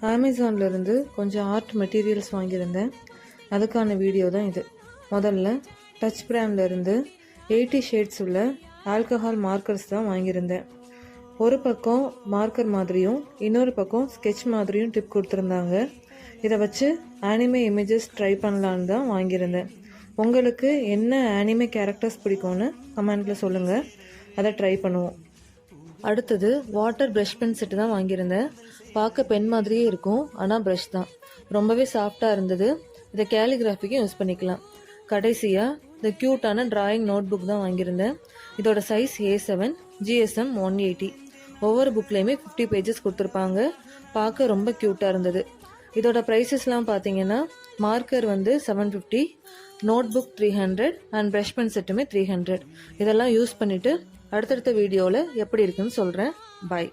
அமேசான்லேருந்து கொஞ்சம் art materials வாங்கியிருந்தேன். அதுக்கான வீடியோ தான் இது. முதல்ல டச் பிராண்ட்லேருந்து 80 ஷேட்ஸ் உள்ள ஆல்கஹால் மார்க்கர்ஸ் தான் வாங்கியிருந்தேன். ஒரு பக்கம் மார்க்கர் மாதிரியும் இன்னொரு பக்கம் ஸ்கெட்ச் மாதிரியும் டிப் கொடுத்துருந்தாங்க. இதை வச்சு ஆனிமே இமேஜஸ் ட்ரை பண்ணலான்னு தான் வாங்கியிருந்தேன். உங்களுக்கு என்ன ஆனிமே கேரக்டர்ஸ் பிடிக்கும்னு கமெண்ட்டில் சொல்லுங்கள், அதை ட்ரை பண்ணுவோம். அடுத்தது வாட்டர் ப்ரஷ் பென் செட்டு தான் வாங்கியிருந்தேன். பார்க்க பென் மாதிரியே இருக்கும், ஆனால் ப்ரஷ் தான். ரொம்பவே சாஃப்டாக இருந்தது. இதை கேலிகிராஃபிக்கும் யூஸ் பண்ணிக்கலாம். கடைசியாக இந்த க்யூட்டான டிராயிங் நோட் புக் தான் வாங்கியிருந்தேன். இதோட சைஸ் A7 GSM 180. ஒவ்வொரு புக்லேயுமே 50 பேஜஸ் கொடுத்துருப்பாங்க. பார்க்க ரொம்ப க்யூட்டாக இருந்தது. இதோட ப்ரைஸஸ்லாம் பார்த்தீங்கன்னா மார்க்கர் வந்து 750, notebook 300 and brush pen செட்டுமே 300. இதெல்லாம் யூஸ் பண்ணிவிட்டு அடுத்தடுத்த வீடியோவில் எப்படி இருக்குன்னு சொல்கிறேன். பாய்.